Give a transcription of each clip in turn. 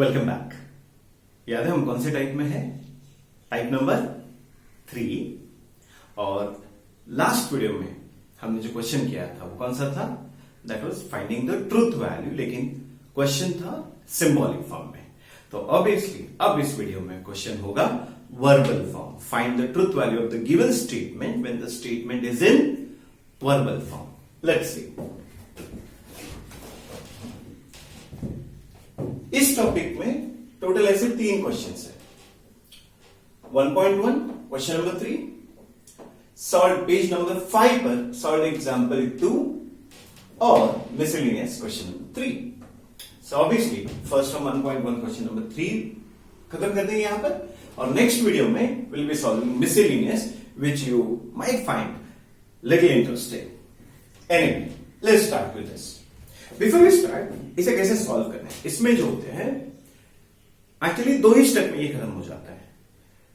Welcome back. याद है हम कौन से टाइप में है? Type number 3। और लास्ट वीडियो में हमने जो क्वेश्चन किया था वो कौन सा था? That was finding the truth value, लेकिन क्वेश्चन था सिंबॉलिक फॉर्म में। तो ऑब्वियसली अब इस वीडियो में क्वेश्चन होगा verbal form. Find the truth value of the given statement when the statement is in verbal form. Let's see. इस topic में टोटल ऐसे 3 क्वेश्चंस है। 1.1 question number 3, solve page number 5 पर सॉल्व एग्जांपल 2 और miscellaneous question number 3। So obviously first हम 1.1 question number 3 खत्म कर देंगे यहां पर, और नेक्स्ट वीडियो में will be solving miscellaneous which you might find little interesting. Anyway, let's start with this. Before we start, इसे कैसे सॉल्व करना है? इसमें जो होते हैं एक्चुअली 2 ही स्टेप में ये खत्म हो जाता है।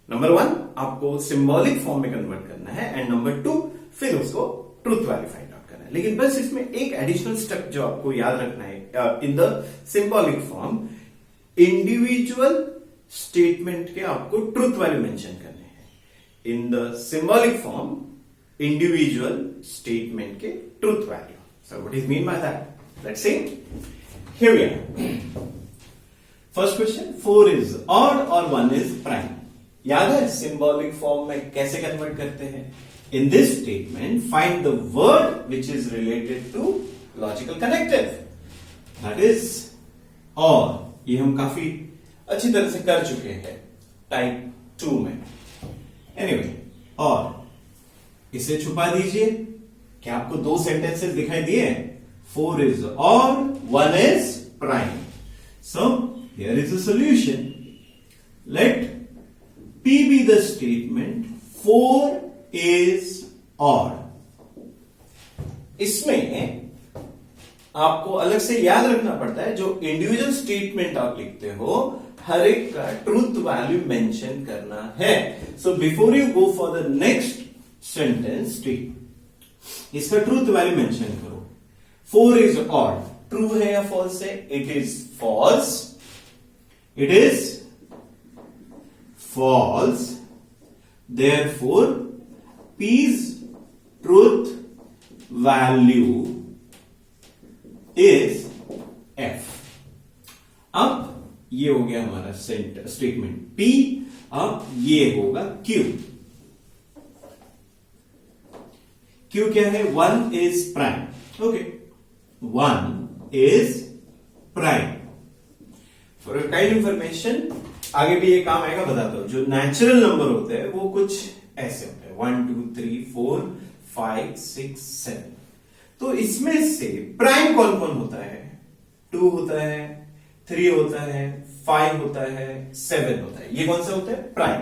नंबर 1 आपको सिंबॉलिक फॉर्म में कन्वर्ट करना है, एंड नंबर 2 फिर उसको ट्रूथ वैल्यू फाइंड आउट करना है। लेकिन बस इसमें एक एडिशनल स्टेप जो आपको याद रखना है, in the symbolic form individual statement के आपको ट्रूथ वैल्यू मेंशन करने हैं। In the symbolic form individual statement के truth value. So what is mean by that? Let's see. Here we are. First question, 4 is odd or 1 is prime. याद है symbolic form में कैसे convert करते हैं? In this statement, find the word which is related to logical connective. That is or. ये हम काफी अच्छी तरह से कर चुके हैं टाइप 2 में। Anyway, और इसे छुपा दीजिए। क्या आपको 2 सेंटेंसेस दिखाई दिए? 4 is odd, 1 is prime. So, here is a solution. Let P be the statement 4 is odd. इसमें आपको अलग से याद रखना पड़ता है, जो इंडिविजुअल स्टेटमेंट आप लिखते हो हर एक का ट्रूथ वैल्यू मेंशन करना है। So before you go for the next sentence, इसका ट्रूथ वैल्यू मेंशन करो। 4 is odd. ट्रू है या फॉल्स है? It is false. It is false. Therefore, P's truth value is F. अब ये हो गया हमारा स्टेटमेंट P। अब ये होगा Q। Q क्या है? 1 is prime. Okay. 1 is prime. For your kind information, आगे भी ये काम आएगा, बताता हूं। जो नेचुरल नंबर होते हैं वो कुछ ऐसे होते हैं 1 2 3 4 5 6 7। तो इसमें से प्राइम कौन कौन होता है? 2 होता है, 3 होता है, 5 होता है, 7 होता है। ये कौन सा होता है? प्राइम।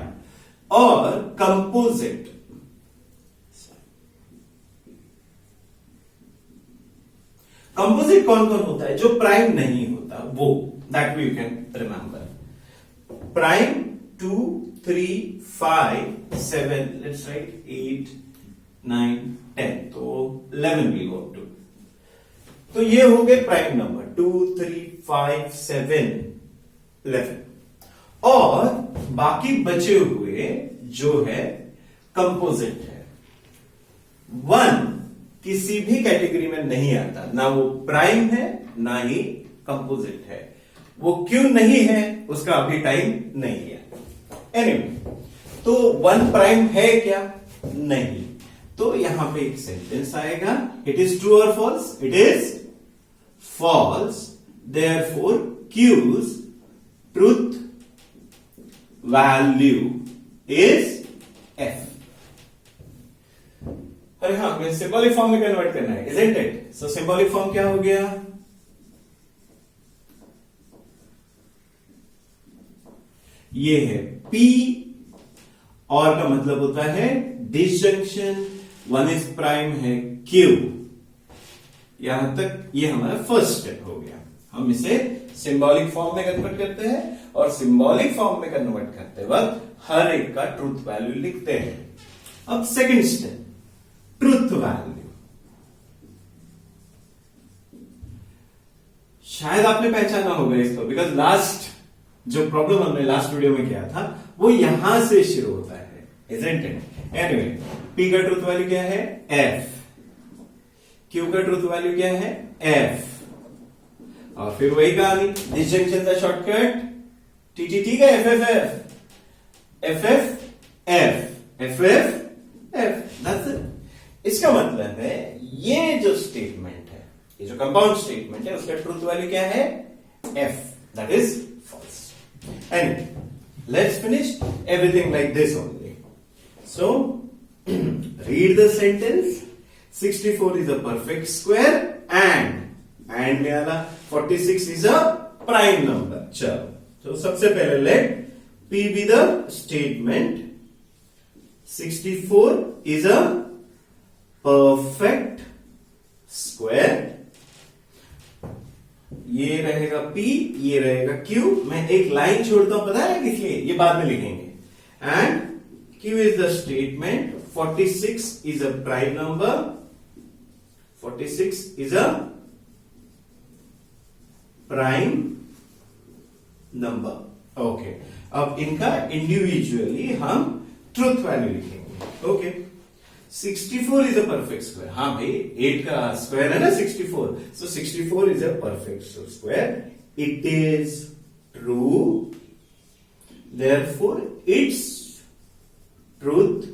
और कंपोजिट, कंपोजिट कौन कौन होता है? जो प्राइम नहीं होता वो, that we you can remember. Prime 2 3 5 7, let's write 8 9 10, तो 11 विल गो टू। तो ये हो गए प्राइम नंबर 2 3 5 7 11। और बाकी बचे हुए जो है कंपोजिट है। 1 किसी भी कैटेगरी में नहीं आता, ना वो प्राइम है ना ही कंपोजिट है। वो क्यों नहीं है उसका अभी टाइम नहीं है। एनीवे, तो 1 प्राइम है क्या? नहीं। तो यहां पे एक सेंटेंस आएगा, इट इज ट्रू और false? It is false. Therefore Q's truth value is F। अरे हाँ, हमें सिंबॉलिक फॉर्म में कन्वर्ट करना है, isn't it? So symbolic form क्या हो गया? ये है P, और का मतलब होता है डिसजंक्शन। 1 इज प्राइम है Q। यहां तक ये हमारा फर्स्ट स्टेप हो गया। हम इसे सिंबॉलिक फॉर्म में कन्वर्ट करते हैं, और सिंबॉलिक फॉर्म में कन्वर्ट करते वक्त हर एक का ट्रूथ वैल्यू लिखते हैं। अब सेकंड स्टेप, ट्रूथ वैल्यू। शायद आपने पहचाना होगा इसको, बिकॉज लास्ट जो प्रॉब्लम हमने लास्ट वीडियो में किया था वो यहां से शुरू होता है, isn't it? Anyway, P का ट्रूथ वैल्यू क्या है? F. Q का ट्रूथ वैल्यू क्या है? F. और फिर वही कहानी, डिसजंक्शन का शॉर्टकट TTT का FFF. FFF. FFF. That's it. इसका मतलब है ये जो स्टेटमेंट है, ये जो कंपाउंड स्टेटमेंट है, उसका ट्रूथ वैल्यू क्या है? F. That is false. And let's finish everything like this only. So, read the sentence. 64 is a perfect square and में आना 46 is a prime number. चलो, तो सबसे पहले let P be the statement. 64 is a perfect square. ये रहेगा P, ये रहेगा Q. मैं एक लाइन छोड़ता हूं, पता है किस लिए? ये बाद में लिखेंगे. And Q is the statement. 46 is a prime number. 46 is a prime number. Okay. अब इनका इंडिविजुअली हम ट्रूथ वैल्यू लिखेंगे. Okay. 64 is a perfect square. हाँ भाई, 8 का स्क्वायर है ना 64. So 64 is a perfect square. It is true. Therefore, its truth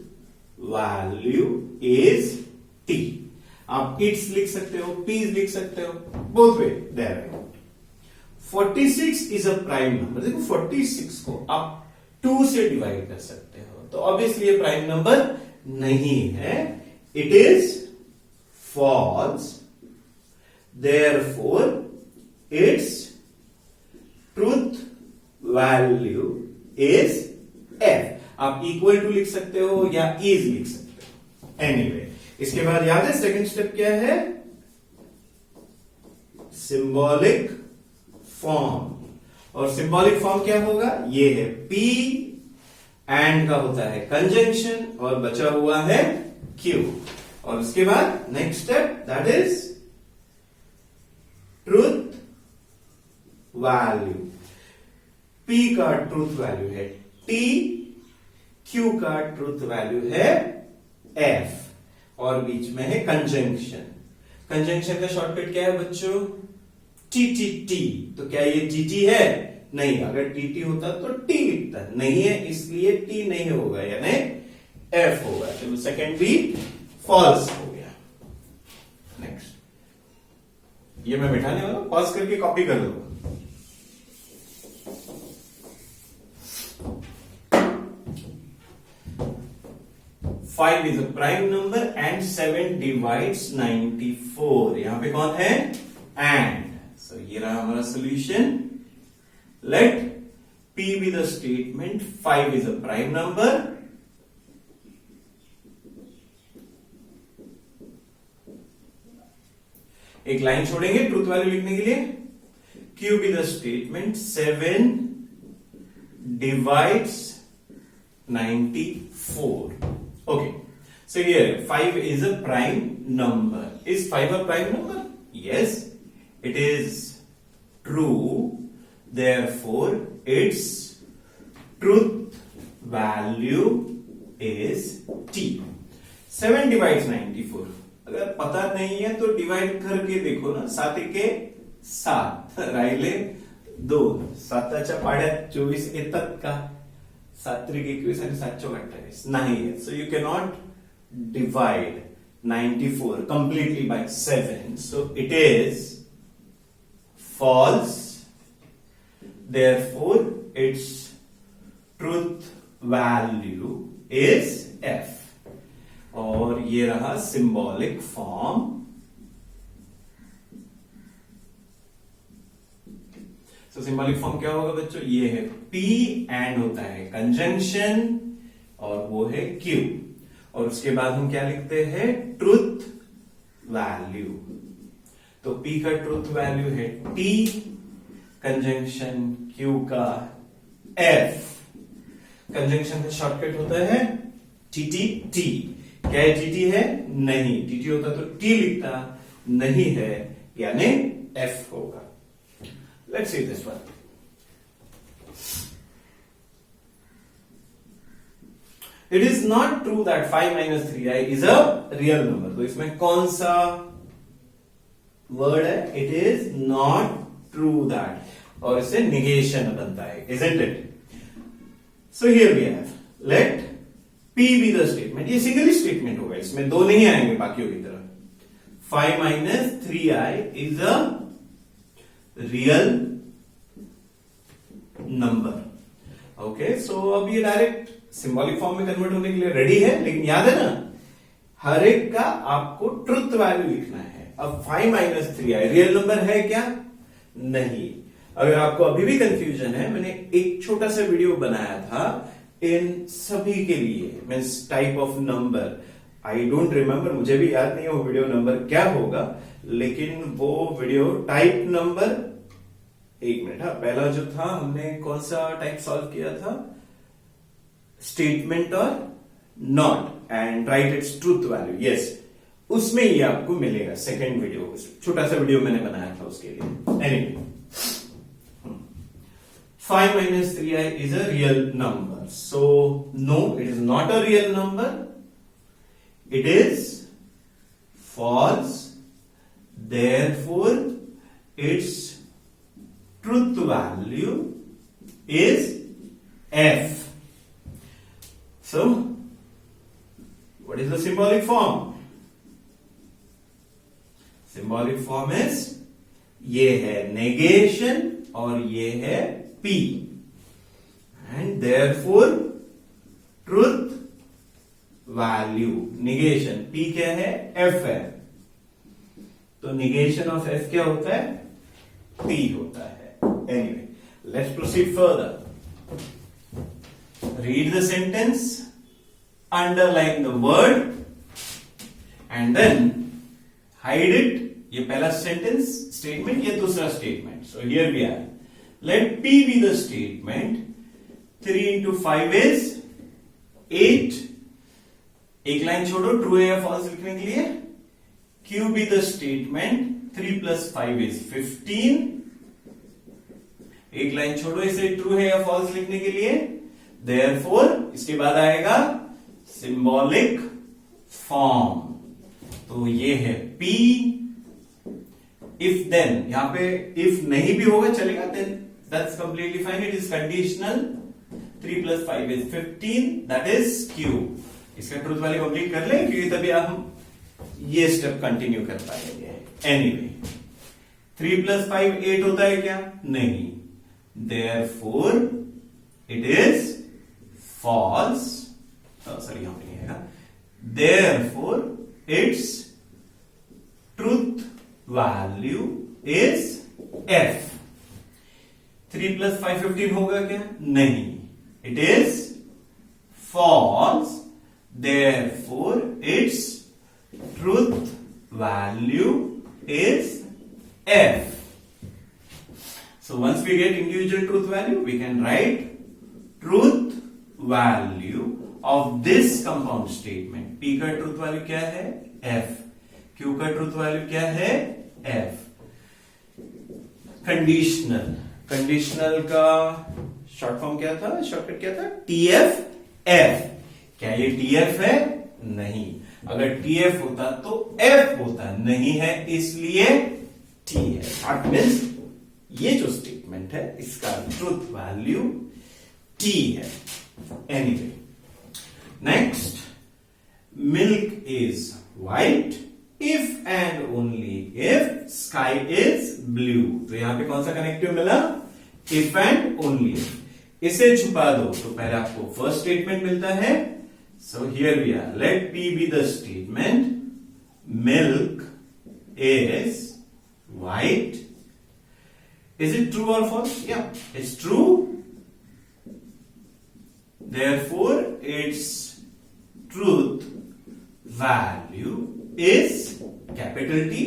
value is T. आप its लिख सकते हो, P's लिख सकते हो, both way there. 46 is a prime number. देखो 46 को आप 2 से डिवाइड कर सकते हो, तो ऑब्वियसली ये प्राइम नंबर नहीं है. It is false. Therefore it's truth value is F. आप इक्वल टू लिख सकते हो या इज लिख सकते हो. एनीवे, इसके बाद याद है सेकंड स्टेप क्या है? Symbolic form. और सिंबॉलिक फॉर्म क्या होगा? ये है P एंड का होता है कंजंक्शन और बचा हुआ है Q. और उसके बाद next step that is truth value. P का ट्रूथ वैल्यू है T, Q का ट्रूथ वैल्यू है F, और बीच में है कंजंक्शन. कंजंक्शन का शॉर्टकट क्या है बच्चों? TTT. तो क्या ये TT है? नहीं. अगर TT होता तो T लिखता, नहीं है इसलिए T नहीं होगा, यानी F होगा. चलो सेकंड भी फॉल्स हो गया. नेक्स्ट, ये मैं बिठाने वाला, पॉज करके कॉपी कर लो. Five is a prime number and 7 divides 94. यहां पे कौन है? एंड. सो ये रहा हमारा solution. Let P be the statement. 5 is a prime number. एक लाइन छोड़ेंगे ट्रूथ वैल्यू लिखने के लिए. Q be the statement. 7 divides 94. Okay. So here 5 is a prime number. Is 5 a prime number? Yes, it is true. Therefore, its truth value is T. 7 divides 94. अगर पता नहीं है तो डिवाइड करके देखो ना. 7 एके 7 राहिले 2. 7च्या पाड्यात 24 येतात का? 7 त्रिक 21 आणि 7 चौक 28 नाही आहे. So you can not divide 94 completely by 7. So it is false. Therefore, its truth value is F. और ये रहा सिंबॉलिक फॉर्म. तो सिंबॉलिक फॉर्म क्या होगा बच्चों? ये है P एंड होता है कंजंक्शन और वो है Q. और उसके बाद हम क्या लिखते हैं? Truth value. तो P का ट्रूथ वैल्यू है T, कंजंक्शन Q का F. कंजंक्शन का शॉर्टकट होता है TTT. क्या है TT है? नहीं. TT होता तो T लिखता, नहीं है यानी F होगा. Let's see this one. It is not true that 5 minus 3i is a real number. तो इसमें कौन सा वर्ड है? It is not true that, और इससे निगेशन बनता है, isn't it? So here we have let P be the statement. ये सिंगल स्टेटमेंट होगा, इसमें दो नहीं आएंगे बाकियों की तरह। 5 minus 3i is a real number. Okay, so अब ये डायरेक्ट सिंबॉलिक फॉर्म में कन्वर्ट होने के लिए रेडी है, लेकिन याद है ना, हर एक का आपको ट्रुथ वैल्यू लिखना है। अब 5 माइनस 3i रियल नंबर है क्या? नहीं। अगर आपको अभी भी कंफ्यूजन है, मैंने एक छोटा सा वीडियो बनाया था इन सभी के लिए, means type of number. I don't remember, मुझे भी याद नहीं है वो वीडियो नंबर क्या होगा, लेकिन वो वीडियो टाइप नंबर, एक मिनट, हाँ, पहला जो था हमने कौन सा टाइप सॉल्व किया था? स्टेटमेंट और not and right it's truth value. Yes, उसमें ये आपको मिलेगा। सेकेंड वीडियो, छोटा सा वीडियो मैंने बनाया था उसके लिए। Anyway, 5 minus 3i is a real number. So, no, it is not a real number. It is false. Therefore, its truth value is f. So, what is the symbolic form? Symbolic form is ये है negation और ये है P, and therefore truth value, negation P क्या है? F है। तो negation of F क्या होता है? P होता है। Anyway, let's proceed further. Read the sentence, underline the word, and then hide it. ये पहला सेंटेंस स्टेटमेंट, ये दूसरा statement. So here we are. Let P be the statement. 3 into 5 is 8. एक लाइन छोड़ो ट्रू है या फॉल्स लिखने के लिए। Q be the statement. 3 plus 5 is 15. एक लाइन छोड़ो इसे ट्रू है या फॉल्स लिखने के लिए। Therefore, इसके बाद आएगा सिंबॉलिक फॉर्म। तो ये है P। इफ देन, यहां पे इफ नहीं भी होगा चलेगा, then that's completely fine, it is conditional. 3 plus 5 is 15, that is Q। इसका ट्रूथ वैल्यू कंप्लीट कर लें, क्योंकि तभी हम ये स्टेप कंटिन्यू कर पाएंगे। एनीवे, 3 plus 5 8 होता है क्या? नहीं। Therefore, it is false. Sorry, यहां पे नहीं आएगा। Therefore, its truth value is f। 3 plus 5 15 होगा क्या? नहीं। It is false. Therefore, its truth value is f. So once we get individual truth value, we can write truth value of this compound statement. P का truth value क्या है? f. Q का truth value क्या है? F। Conditional, conditional का short form क्या था? Shortcut क्या था? TF। क्या ये TF है? नहीं। अगर TF होता तो F होता, नहीं है इसलिए T है। दैट मीन्स ये जो स्टेटमेंट है इसका ट्रूथ वैल्यू T है। Anyway, next, milk is white if and only if sky is blue। तो यहां पे कौन सा कनेक्टिव मिला? if and only if। इसे छुपा दो तो पहले आपको फर्स्ट स्टेटमेंट मिलता है। so here we are, let P be the statement, milk is white। is it true or false? yeah, it's true। therefore its truth value is capital T।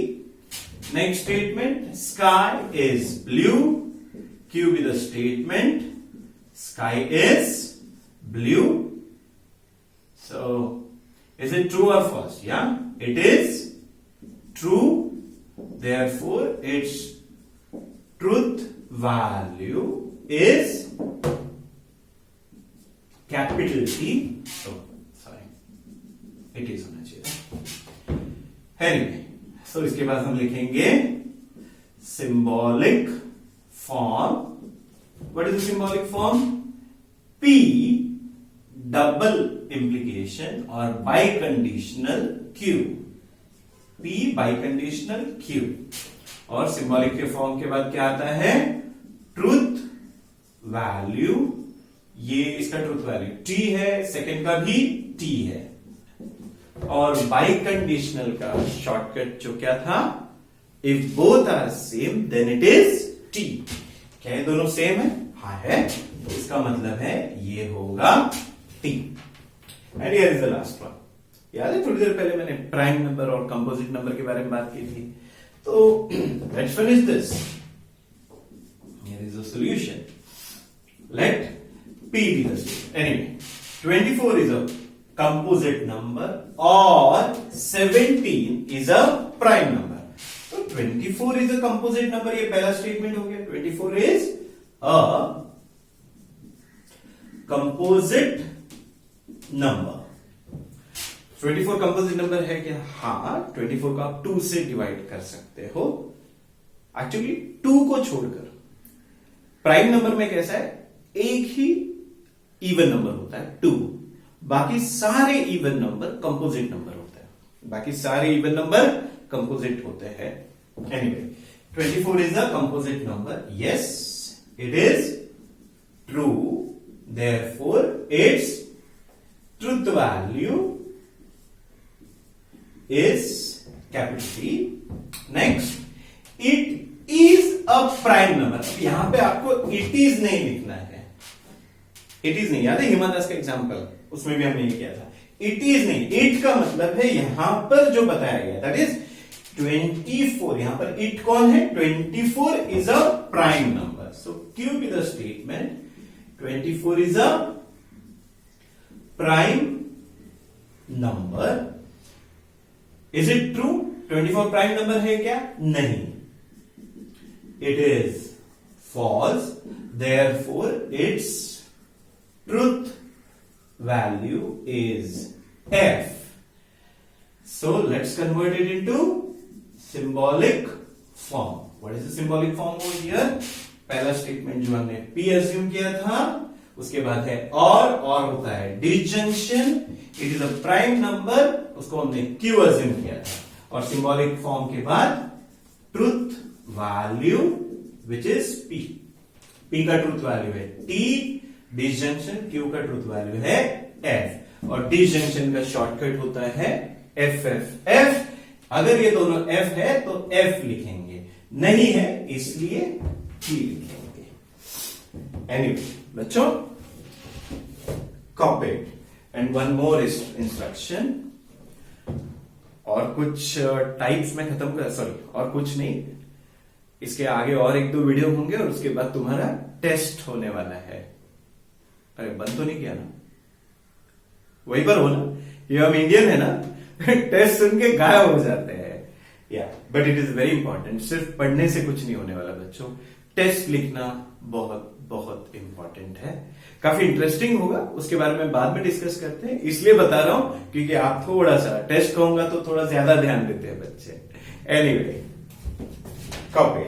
next statement, sky is blue। Q be the statement, sky is blue। so is it true or false? yeah, it is true। therefore its truth value is capital T। so it is होना चाहिए। Anyway, so इसके बाद हम लिखेंगे symbolic form. What is the symbolic form? P double implication और biconditional Q। P biconditional Q। और symbolic के form के बाद क्या आता है? Truth value. ये इसका ट्रूथ वैल्यू T है, सेकंड का भी T है। और बाई कंडीशनल का शॉर्टकट जो क्या था? If both are same then it is T। क्या ये दोनों सेम है? हाँ है, तो इसका मतलब है ये होगा T। And here is the last one. याद है थोड़ी देर पहले मैंने प्राइम नंबर और कंपोजिट नंबर के बारे में बात की थी। तो let's finish this. Here is the solution. Let P be the statement. Anyway, 24 is a composite number or 17 is a prime number. So 24 is a composite number, ये पहला स्टेटमेंट हो गया। 24 is a composite number. 24 composite number है क्या? हाँ, 24 को आप 2 से डिवाइड कर सकते हो। एक्चुअली 2 को छोड़कर प्राइम नंबर में कैसा है? एक ही इवन नंबर होता है 2, बाकी सारे इवन नंबर कंपोजिट नंबर होते हैं। बाकी सारे इवन नंबर कंपोजिट होते हैं। Anyway, 24 is a composite number. Yes, it is true, therefore it's truth value is capital T। Next, it is a prime number. यहां पे आपको इट इज नहीं लिखना है। इट इज नहीं, याद है हिमा दास का एग्जाम्पल, उसमें भी हमने ये किया था। इट इज नहीं, इट का मतलब है यहां पर जो बताया गया दैट इज 24। यहां पर इट कौन है? 24 is a prime number. So Q be the statement 24 is a prime number. Is it true? 24 prime number है क्या? नहीं, it is false, therefore it's truth value is F. So let's convert it into symbolic form. What is the symbolic form over here? पहला statement जो हमने P assume किया था, उसके बाद है और होता है disjunction, it is a prime number, उसको हमने Q assume किया था। और symbolic form के बाद truth value which is P। P का truth value है T, डिसजंक्शन Q का ट्रूथ वैल्यू है F, और डिसजंक्शन का शॉर्टकट होता है F। अगर ये दोनों F है तो F लिखेंगे, नहीं है इसलिए T लिखेंगे। एनीवे बच्चों, copy and one more instruction. और कुछ टाइप्स में खत्म कर, सॉरी और कुछ नहीं, इसके आगे और 1-2 वीडियो होंगे और उसके बाद तुम्हारा टेस्ट होने वाला है। अरे बंद तो नहीं किया ना? वहीं पर हो ना? ये हम इंडियन है ना, टेस्ट सुन के गायब हो जाते हैं। या but it is very important. सिर्फ पढ़ने से कुछ नहीं होने वाला बच्चों, टेस्ट लिखना बहुत बहुत इंपॉर्टेंट है। काफी इंटरेस्टिंग होगा, उसके बारे में बाद में डिस्कस करते हैं। इसलिए बता रहा हूं क्योंकि आप थोड़ा सा टेस्ट कहूंगा तो थोड़ा ज्यादा ध्यान देते हैं बच्चे। Anyway, copy.